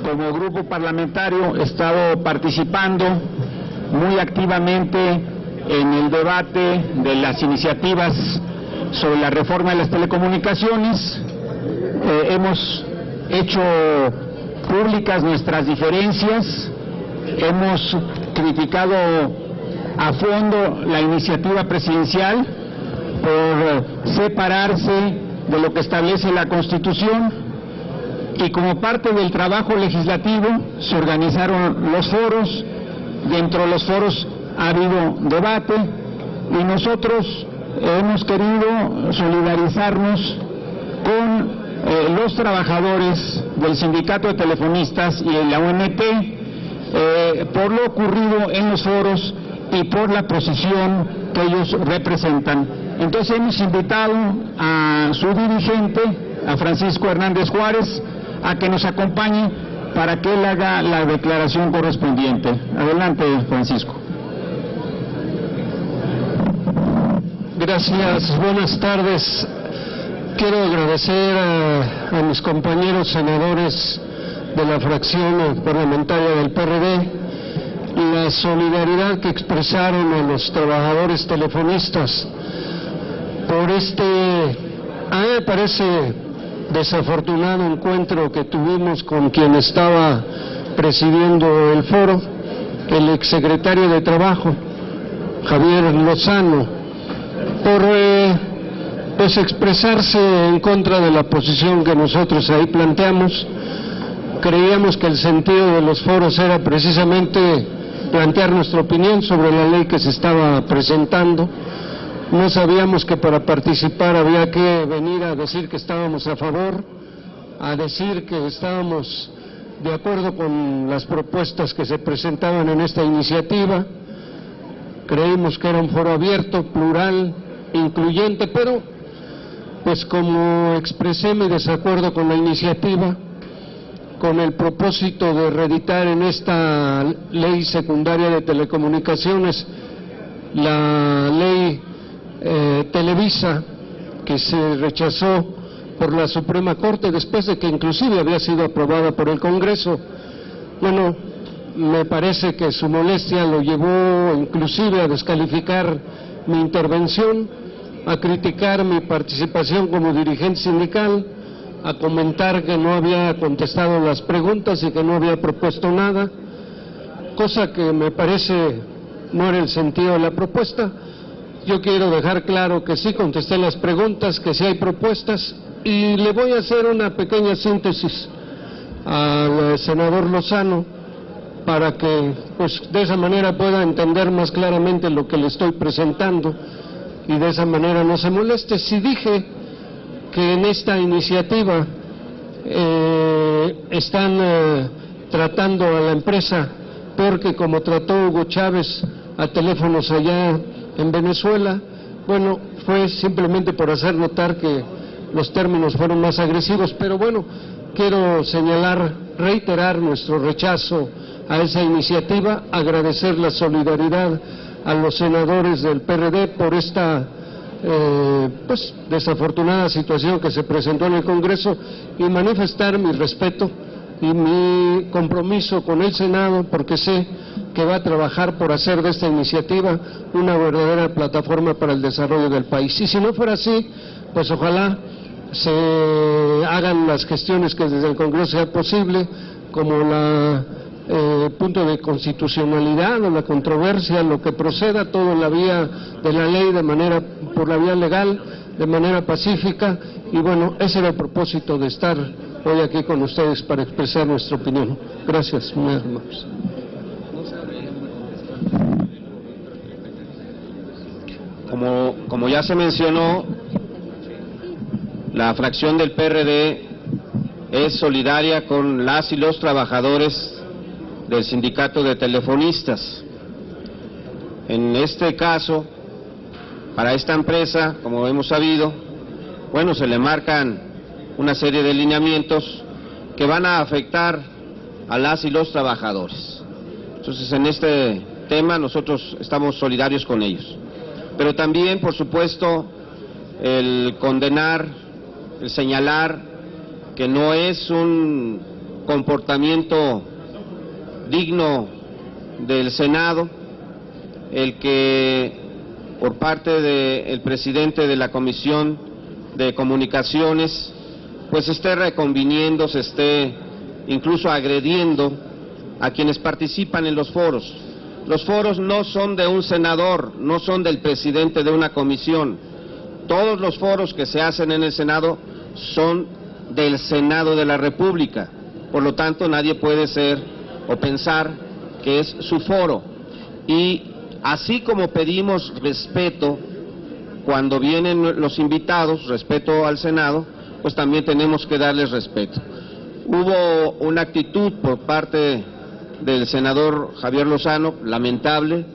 como grupo parlamentario, estado participando muy activamente en el debate de las iniciativas sobre la reforma de las telecomunicaciones. Hemos hecho públicas nuestras diferencias, hemos criticado a fondo la iniciativa presidencial por separarse de lo que establece la Constitución, y como parte del trabajo legislativo se organizaron los foros. Dentro de los foros ha habido debate y nosotros hemos querido solidarizarnos con los trabajadores del Sindicato de Telefonistas y de la ONT por lo ocurrido en los foros y por la posición que ellos representan. Entonces hemos invitado a su dirigente, a Francisco Hernández Juárez, a que nos acompañe para que él haga la declaración correspondiente. Adelante, Francisco. Gracias, buenas tardes. Quiero agradecer a mis compañeros senadores de la fracción parlamentaria del PRD la solidaridad que expresaron a los trabajadores telefonistas por a mí me parece desafortunado encuentro que tuvimos con quien estaba presidiendo el foro, el exsecretario de Trabajo, Javier Lozano, por pues expresarse en contra de la posición que nosotros ahí planteamos. Creíamos que el sentido de los foros era precisamente plantear nuestra opinión sobre la ley que se estaba presentando. No sabíamos que para participar había que venir a decir que estábamos a favor, a decir que estábamos de acuerdo con las propuestas que se presentaban en esta iniciativa. Creímos que era un foro abierto, plural, incluyente, pero pues como expresé mi desacuerdo con la iniciativa, con el propósito de reeditar en esta ley secundaria de telecomunicaciones la ley Televisa, que se rechazó por la Suprema Corte después de que inclusive había sido aprobada por el Congreso. Bueno, me parece que su molestia lo llevó inclusive a descalificar mi intervención, a criticar mi participación como dirigente sindical, a comentar que no había contestado las preguntas y que no había propuesto nada, cosa que me parece no era el sentido de la propuesta. Yo quiero dejar claro que sí contesté las preguntas, que sí hay propuestas, y le voy a hacer una pequeña síntesis al senador Lozano para que pues de esa manera pueda entender más claramente lo que le estoy presentando y de esa manera no se moleste. Si dije que en esta iniciativa están tratando a la empresa porque como trató Hugo Chávez a Teléfonos allá en Venezuela, bueno, fue simplemente por hacer notar que los términos fueron más agresivos, pero bueno, quiero señalar, reiterar nuestro rechazo a esa iniciativa, agradecer la solidaridad a los senadores del PRD por esta pues desafortunada situación que se presentó en el Congreso y manifestar mi respeto y mi compromiso con el Senado, porque sé que va a trabajar por hacer de esta iniciativa una verdadera plataforma para el desarrollo del país. Y si no fuera así, pues ojalá se hagan las gestiones que desde el Congreso sea posible, como la punto de constitucionalidad o la controversia, lo que proceda, todo en la vía de la ley, por la vía legal, de manera pacífica. Y bueno, ese era el propósito de estar hoy aquí con ustedes para expresar nuestra opinión. Gracias, muy amables. Como ya se mencionó, la fracción del PRD es solidaria con las y los trabajadores del Sindicato de Telefonistas. En este caso, para esta empresa, como hemos sabido, bueno, se le marcan una serie de lineamientos que van a afectar a las y los trabajadores. Entonces, en este tema nosotros estamos solidarios con ellos. Pero también, por supuesto, el condenar, el señalar que no es un comportamiento digno del Senado el que por parte del presidente de la Comisión de Comunicaciones pues esté reconviniendo, se esté incluso agrediendo a quienes participan en los foros. Los foros no son de un senador, no son del presidente de una comisión. Todos los foros que se hacen en el Senado son del Senado de la República. Por lo tanto, nadie puede ser o pensar que es su foro. Y así como pedimos respeto cuando vienen los invitados, respeto al Senado, pues también tenemos que darles respeto. Hubo una actitud por parte del senador Javier Lozano, lamentable,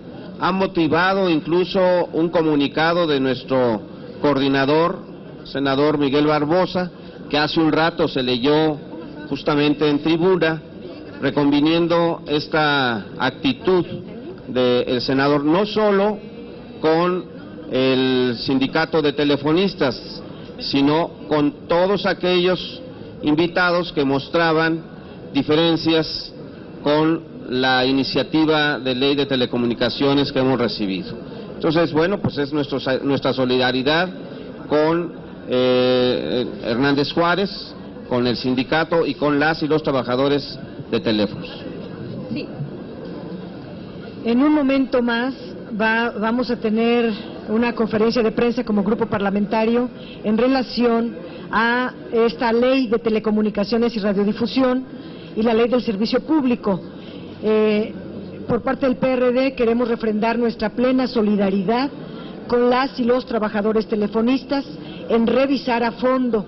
ha motivado incluso un comunicado de nuestro coordinador, senador Miguel Barbosa, que hace un rato se leyó justamente en tribuna, reconviniendo esta actitud del senador, no solo con el sindicato de telefonistas, sino con todos aquellos invitados que mostraban diferencias con la iniciativa de ley de telecomunicaciones que hemos recibido. Entonces, bueno, pues es nuestra solidaridad con Hernández Juárez, con el sindicato y con las y los trabajadores de teléfonos. Sí. En un momento más vamos a tener una conferencia de prensa como grupo parlamentario en relación a esta ley de telecomunicaciones y radiodifusión y la ley del servicio público. Por parte del PRD queremos refrendar nuestra plena solidaridad con las y los trabajadores telefonistas en revisar a fondo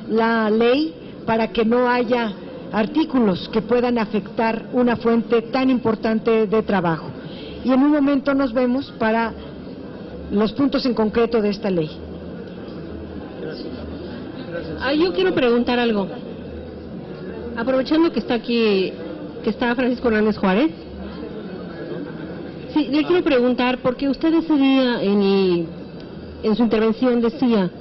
la ley para que no haya artículos que puedan afectar una fuente tan importante de trabajo. Y en un momento nos vemos para los puntos en concreto de esta ley. Yo quiero preguntar algo. Aprovechando que está aquí, que está Francisco Hernández Juárez, sí, le quiero preguntar, porque usted ese día en su intervención decía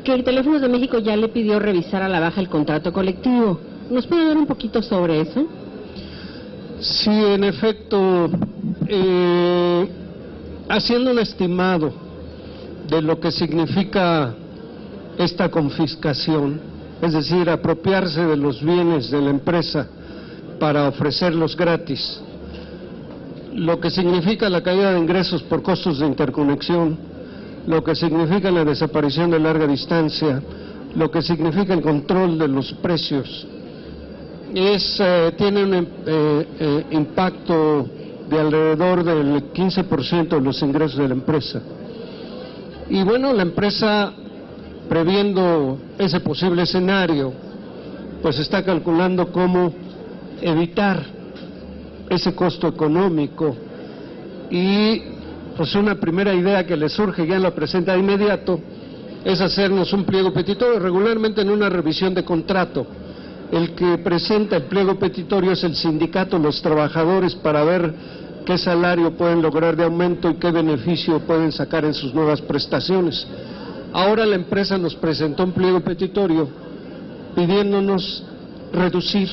que el Teléfonos de México ya le pidió revisar a la baja el contrato colectivo. ¿Nos puede dar un poquito sobre eso? Sí, en efecto, haciendo un estimado de lo que significa esta confiscación, es decir, apropiarse de los bienes de la empresa para ofrecerlos gratis, lo que significa la caída de ingresos por costos de interconexión, lo que significa la desaparición de larga distancia, lo que significa el control de los precios, tiene un impacto de alrededor del 15% de los ingresos de la empresa. Y bueno, la empresa, previendo ese posible escenario, pues está calculando cómo evitar ese costo económico. Y pues una primera idea que le surge, ya la presenta de inmediato, es hacernos un pliego petitorio, regularmente en una revisión de contrato. El que presenta el pliego petitorio es el sindicato, los trabajadores, para ver qué salario pueden lograr de aumento y qué beneficio pueden sacar en sus nuevas prestaciones. Ahora la empresa nos presentó un pliego petitorio pidiéndonos reducir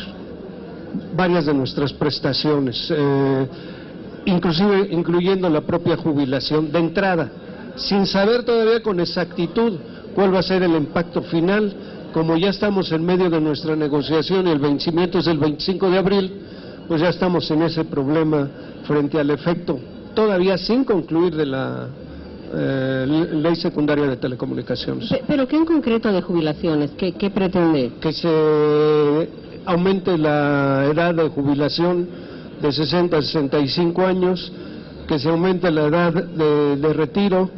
varias de nuestras prestaciones, inclusive incluyendo la propia jubilación de entrada, sin saber todavía con exactitud cuál va a ser el impacto final. Como ya estamos en medio de nuestra negociación y el vencimiento es el 25 de abril, pues ya estamos en ese problema frente al efecto, todavía sin concluir, de la ley secundaria de telecomunicaciones. ¿Pero qué en concreto de jubilaciones? ¿Qué pretende? Que se aumente la edad de jubilación de 60 a 65 años, que se aumente la edad de retiro,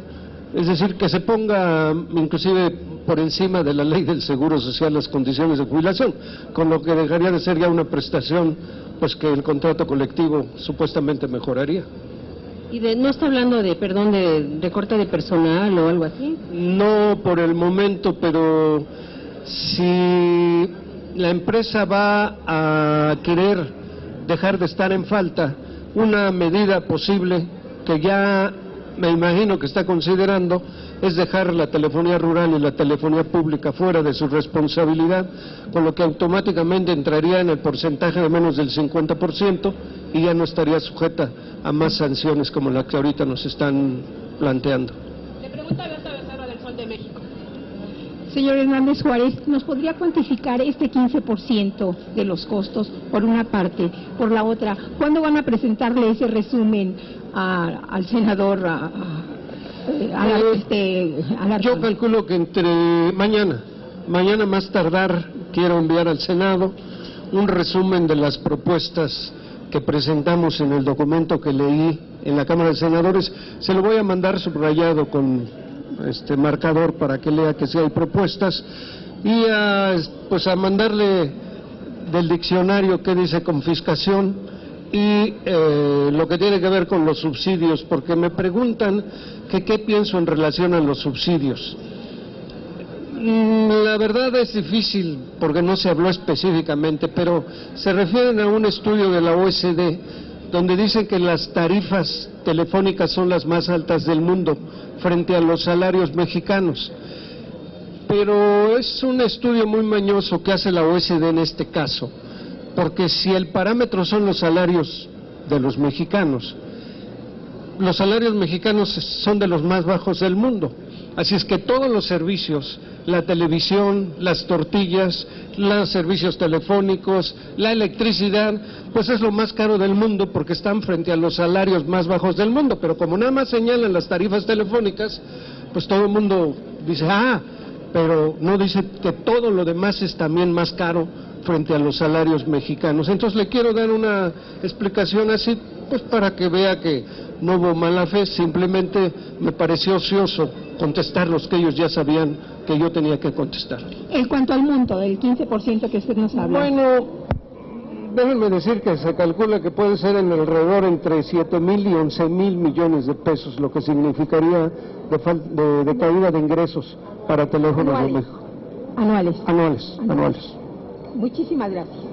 es decir, que se ponga inclusive por encima de la ley del Seguro Social las condiciones de jubilación, con lo que dejaría de ser ya una prestación pues que el contrato colectivo supuestamente mejoraría. ¿Y no está hablando de recorte de personal o algo así? No por el momento, pero si la empresa va a querer dejar de estar en falta, una medida posible que ya me imagino que está considerando es dejar la telefonía rural y la telefonía pública fuera de su responsabilidad, con lo que automáticamente entraría en el porcentaje de menos del 50% y ya no estaría sujeta a más sanciones como la que ahorita nos están planteando. Le pregunta Berta Becerra del Sol de México. Señor Hernández Juárez, ¿nos podría cuantificar este 15% de los costos, por una parte? Por la otra, ¿cuándo van a presentarle ese resumen al senador? Yo calculo que entre mañana más tardar, quiero enviar al Senado un resumen de las propuestas que presentamos en el documento que leí en la Cámara de Senadores. Se lo voy a mandar subrayado con marcador para que lea que sí hay propuestas, y a mandarle del diccionario que dice confiscación y lo que tiene que ver con los subsidios, porque me preguntan que qué pienso en relación a los subsidios. La verdad es difícil porque no se habló específicamente, pero se refieren a un estudio de la OECD donde dicen que las tarifas telefónicas son las más altas del mundo frente a los salarios mexicanos. Pero es un estudio muy mañoso que hace la OECD en este caso, porque si el parámetro son los salarios de los mexicanos son de los más bajos del mundo. Así es que todos los servicios, la televisión, las tortillas, los servicios telefónicos, la electricidad, pues es lo más caro del mundo porque están frente a los salarios más bajos del mundo. Pero como nada más señalan las tarifas telefónicas, pues todo el mundo dice, pero no dice que todo lo demás es también más caro frente a los salarios mexicanos. Entonces le quiero dar una explicación así, pues para que vea que no hubo mala fe, simplemente me pareció ocioso contestar los que ellos ya sabían que yo tenía que contestar. En cuanto al monto del 15% que usted nos habla. Bueno, déjenme decir que se calcula que puede ser en alrededor entre 7,000 y 11,000 millones de pesos, lo que significaría de caída de ingresos para Teléfonos de México. Anuales. Anuales. Muchísimas gracias.